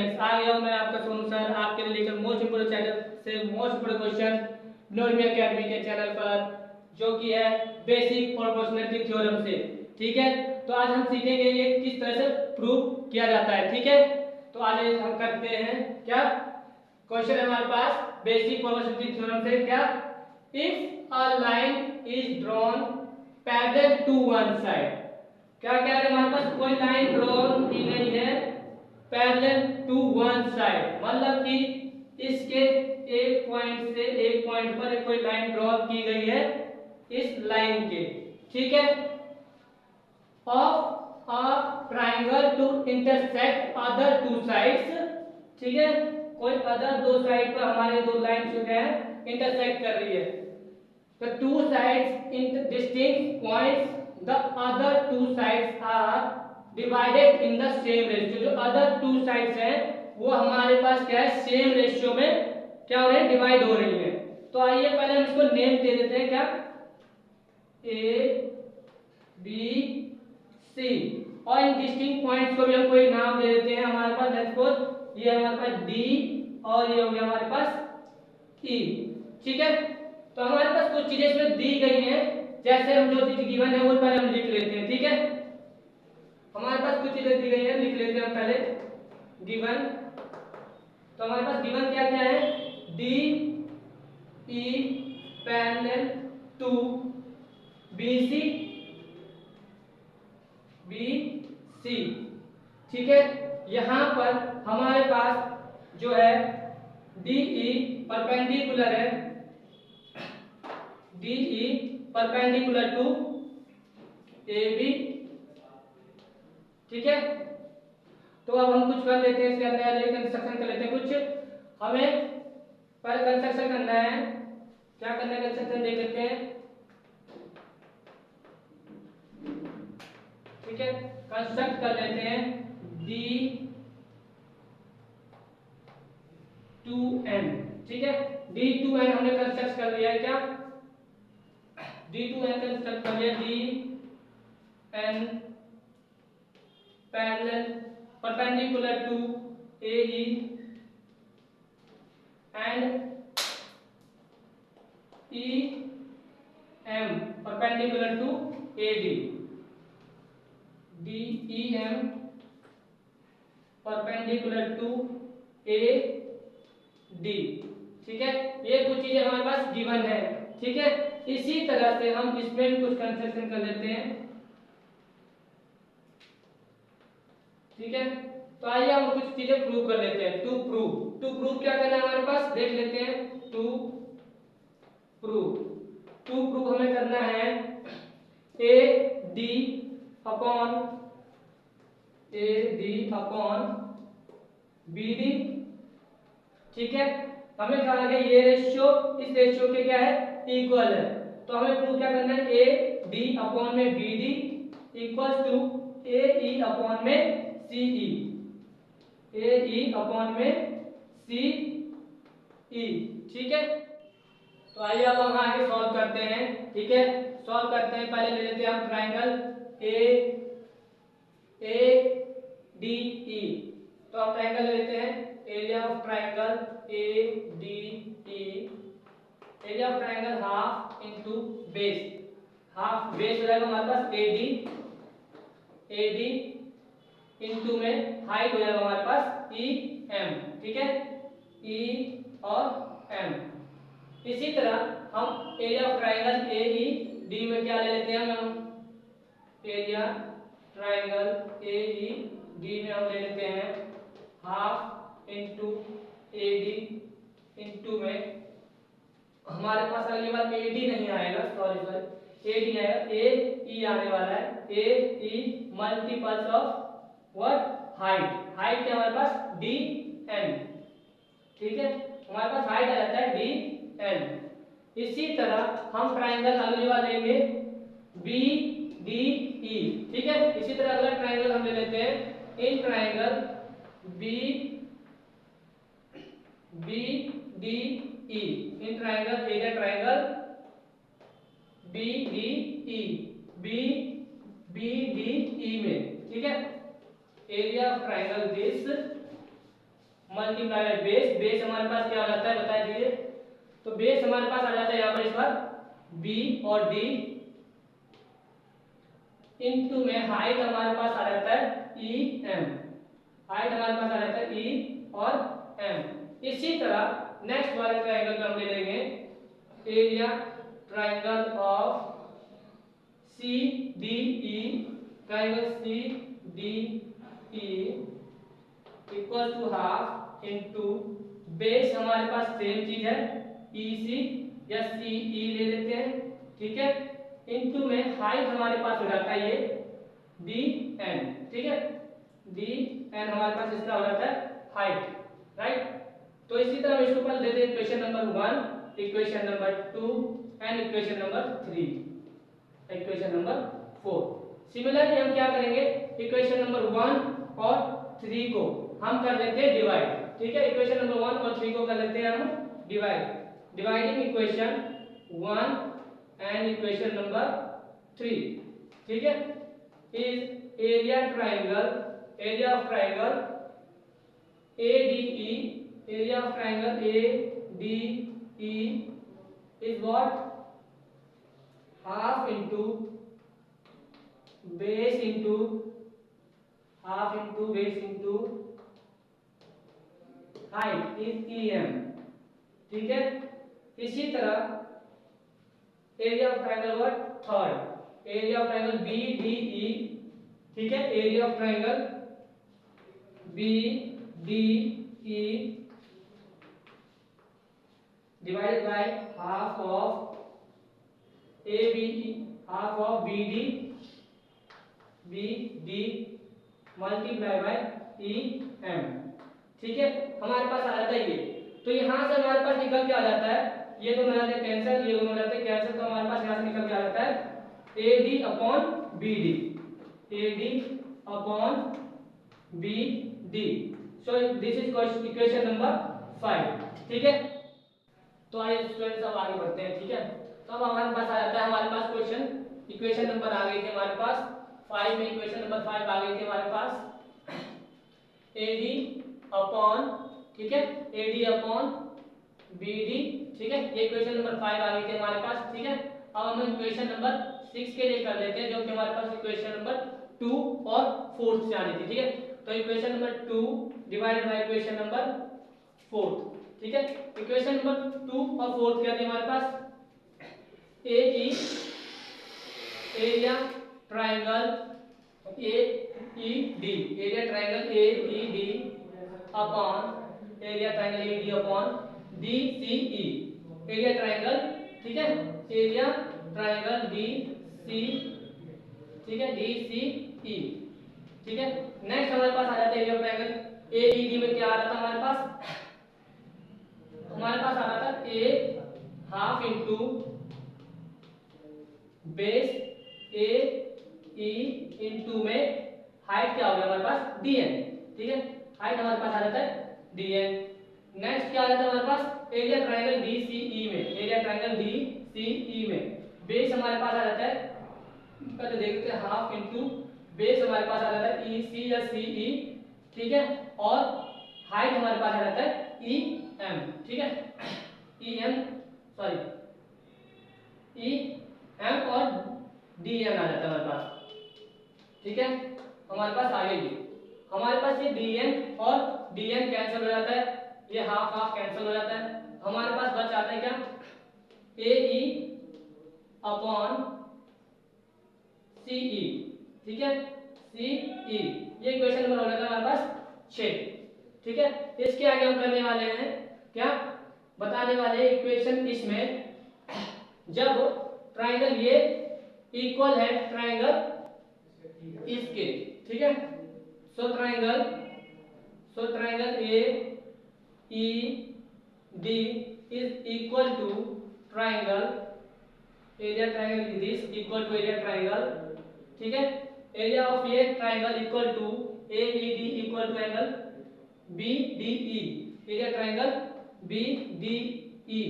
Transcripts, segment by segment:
आ गया हूं मैं आपका सोनू सर आपके लिए लेकर मोस्ट इंपोर्टेंट चैनल से मोस्ट इंपोर्टेंट क्वेश्चन नोरमी एकेडमी के चैनल पर, जो कि है बेसिक प्रोपोर्शनलिटी थ्योरम से। ठीक है, तो आज हम सीखेंगे ये किस तरह से प्रूव किया जाता है। ठीक है, तो आज हम करते हैं क्या क्वेश्चन है हमारे पास बेसिक प्रोपोर्शनलिटी थ्योरम से। क्या, if a line is drawn parallel to one side, क्या कह रहे हैं हमारे पास कोई लाइन ड्रॉन की गई है पैरेलल टू वन साइड, मतलब कि इसके एक पॉइंट से एक पॉइंट पर एक कोई लाइन ड्रॉ की गई है इस लाइन के। ठीक है, of a triangle to intersect other two sides. ठीक है, कोई अदर दो साइड पर हमारे दो लाइन जो है इंटरसेक्ट कर रही है। The two sides in distinct points, the other two sides are divided in the same ratio। जो other two sides हैं वो हमारे पास क्या है, सेम रेशियो में क्या हो रहे हैं, डिवाइड हो रही है। तो आइए पहले हम इसको नेम दे देते हैं, क्या, ए बी सी, और इन डिस्टिंक्ट पॉइंट्स को भी हम कोई नाम दे देते हैं। हमारे पास लेट्स सपोज ये हमारे पास डी और ये हो गया हमारे पास ई। ठीक है, तो हमारे पास कुछ चीजें इसमें दी गई हैं, जैसे हम जो चीज गिवन है वो पहले हम लिख लेते हैं। ठीक है, हमारे पास कुछ चीजें दी गई हैं, लिख लेते हैं हम पहले गिवन। तो हमारे पास गिवन क्या क्या है, D E parallel to B C B C. ठीक है, यहां पर हमारे पास जो है डी ई परपेंडिकुलर है, DE परपेंडिकुलर टू AB। ठीक है, तो अब हम कुछ कर लेते हैं, इसके अंदर कंस्ट्रक्शन कर लेते हैं। कुछ हमें पहले कंस्ट्रक्शन करना है, क्या करना है कंस्ट्रक्शन देख लेते हैं। ठीक है, कंस्ट्रक्ट कर लेते हैं D2N। ठीक है, D2N हमने कंस्ट्रक्ट कर लिया है, क्या D2N कंस्ट्रक्ट कर लिया, DN parallel perpendicular to AE and EM perpendicular to AD। DEM perpendicular to AD। ठीक है, ये कुछ चीजें हमारे पास गिवन है। ठीक है, इसी तरह से हम इसमें भी कुछ कंस्ट्रक्शन कर लेते हैं। ठीक है, तो आइए हम कुछ चीजें प्रूव कर लेते हैं। टू प्रूव क्या करना है हमारे पास, देख लेते हैं। टू प्रूव हमें करना है AD अपॉन BD। ठीक है, हमें कहा गया ये रेशियो इस रेशियो के क्या है, इक्वल है। तो हमें प्रूव क्या करना है, AD अपॉन में BD equals to AE upon में CE, AE अपॉन में CE। ठीक है, तो आइए अब हम आगे सॉल्व करते हैं। ठीक है, सॉल्व करते हैं, पहले ले लेते हैं हम ट्रायंगल ADE। तो हम ट्रायंगल ले लेते हैं, area of triangle ADE, area of triangle half into base, half base हो जाएगा हमारे पास AD इनटू में हाइट हो जाएगा हमारे पास EM। ठीक है, E और M। इसी तरह हम एरिया ऑफ ट्रायंगल AED में क्या ले लेते हैं, हम एरिया ट्रायंगल AED में हम ले लेते हैं हाफ इनटू AD इनटू में हमारे पास अगली बार AD नहीं आएगा, सॉरी AD आएगा, AE आने वाला है। AE multiples of what, height क्या हमारे पास DN। ठीक है, हमारे पास हाइट आ जाता है DN। इसी तरह हम ट्रायंगल अगली बार लेंगे BDE। ठीक है, इसी तरह अगला ट्रायंगल हम ले लेते हैं, in triangle BDE, in triangle area triangle BDE में। ठीक है, area of triangle this multiply by base. Base हमारे पास क्या हो जाता है बता दीजिए। तो बेस हमारे पास आ जाता है यहाँ पर इस बार बी और डी, इनटू में हाइट हमारे पास आ जाता है ई एम। हाइट हमारे पास आ जाता है ई और एम। इसी तरह नेक्स्ट वाले ट्रायंगल में हम ले लेंगे area triangle of C D E. Triangle C D E equal to half into base हमारे पास सेम चीज है ई सी या सी ई ले लेते हैं, ठीक है। इनटू में हाइट हमारे पास हो जाता है ये डी एन, ठीक है। डी एन हमारे पास इसका हो जाता है हाइट, राइट। तो इसी तरह हम इसको पहले देते हैं equation number 1, equation number 2 and equation number 3, equation number 4। Similarly हम क्या करेंगे इक्वेशन नंबर 1 और 3 को हम कर लेते हैं डिवाइड, ठीक है। इक्वेशन नंबर 1 और 3 को कर लेते हैं हम divide. Dividing equation 1 and equation number 3, ठीक है। Is area triangle, area of triangle ADE, area of triangle ADE is what? Half into base into half into base into height is EM, ठीक है। इसी तरह area of triangle what third, area of triangle BDE, ठीक है। Area of triangle BDE divided by half of ABE, half of BD multiply by EM, ठीक है। हमारे पास आ जाता है ये। तो यहाँ से हमारे पास निकल के आ जाता है ये दोनों जाते हैं कैंसिल, ये दोनों जाते हैं कैंसिल। तो हमारे पास यहाँ से निकल के आ जाता है AD upon BD, AD upon BD। So this is equation number 5, ठीक है। तो आइए स्टूडेंट्स अब आगे बढ़ते हैं, ठीक है। तो अब हमारे पास आ जाता है हमारे पास क्वेश्चन, इक्वेशन नंबर आ गई थी हमारे पास 5 में, इक्वेशन नंबर 5 आ गई थी हमारे पास AD अपॉन, ठीक है, AD अपॉन BD, ठीक है। ये इक्वेशन नंबर 5 आ गई थी हमारे पास, ठीक है। अब हम इक्वेशन नंबर 6 के लिए कर लेते हैं जो कि हमारे पास इक्वेशन नंबर 2 और 4 से आनी थी, ठीक है। तो equation number 2 divided by equation number 4, ठीक है। इक्वेशन नंबर 2 और 4 क्या थी हमारे पास AE, area triangle AED, area triangle AED upon area triangle AED upon DCE, area triangle, ठीक है। एरिया ट्रायंगल DC, ठीक है, DCE, ठीक है। नेक्स्ट हमारे पास आ जाता है एरिया ट्रायंगल AED में क्या आ रहा था हमारे पास आ रहा था A half into base AE into में हाइट क्या हो गया हमारे पास DN, ठीक है। हाइट हमारे पास आ जाता है DN। नेक्स्ट क्या आ जाता है हमारे पास एरिया ट्रायंगल DCE में, एरिया ट्रायंगल DCE में बेस हमारे पास आ जाता है, पहले देखते हैं हाफ इंटू बेस हमारे पास आ जाता है EC या CE, ठीक है। और हाइट हमारे पास आ जाता है EM, ठीक है। EM सॉरी EM और DN आ जाता है हमारे पास, ठीक है। हमारे पास आगे भी हमारे पास ये DN और DN कैंसिल हो जाता है, ये हाफ हाफ कैंसिल हो जाता है। हमारे पास बच जाता है क्या AE अपॉन CE, ठीक है, CE। ये इक्वेशन नंबर हो जाता है हमारे पास 6, ठीक है। इसके आगे हम करने वाले हैं क्या बताने वाले इक्वेशन इसमें जब ट्रायंगल ये इक्वल है ट्रायंगल इसके, ठीक है। So triangle AED is equal to triangle, area triangle this equal to area triangle, ठीक है। एरिया ऑफ ये triangle equal to AED equal to angle BDE, area triangle BDE,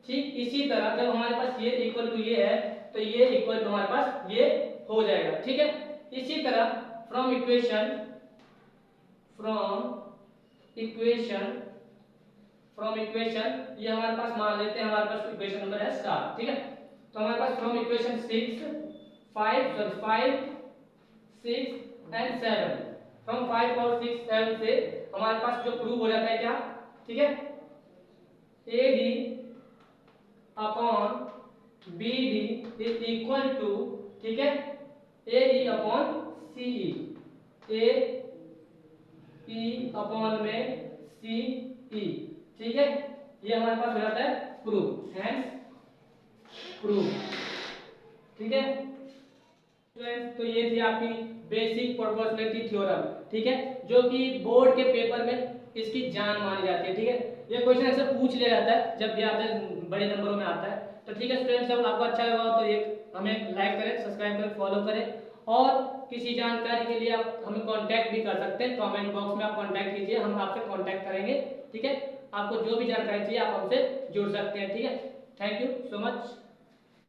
ठीक। इसी तरह जब हमारे पास ये इक्वल टू ये है तो ये इक्वल टू हमारे पास ये हो जाएगा, ठीक है। इसी तरह फ्रॉम इक्वेशन, फ्रॉम इक्वेशन, ये हमारे पास मान लेते हैं हमारे पास इक्वेशन नंबर है 7, ठीक है। तो हमारे पास फ्रॉम इक्वेशन 5 6 एंड 7, फ्रॉम 5 और 6 7 से हमारे पास जो प्रूव हो जाता है क्या, ठीक है, AD upon BD is equal to, ठीक है, AE upon CE, AE upon में CE, ठीक है। ये हमारे पास हो जाता है प्रूफ, हैंस प्रूफ, ठीक है। तो ये थी आपकी बेसिक प्रोपोर्शनलिटी थ्योरम, ठीक है, जो कि बोर्ड के पेपर में इसकी जान मानी जाती है, ठीक है। ये क्वेश्चन अक्सर पूछ लिया जाता है जब भी आपके बड़े नंबरों में आता है। तो ठीक है स्टूडेंट्स, जब आपको अच्छा लगा तो एक हमें लाइक करें, सब्सक्राइब करें, फॉलो करें, और किसी जानकारी के लिए आप हमें कांटेक्ट भी कर सकते हैं। कमेंट बॉक्स में आप कांटेक्ट कीजिए, हम आपसे कांटेक्ट करेंगे, ठीक है। आपको जो भी जानकारी चाहिए आप हमसे जुड़ सकते हैं, ठीक है। Thank you so much.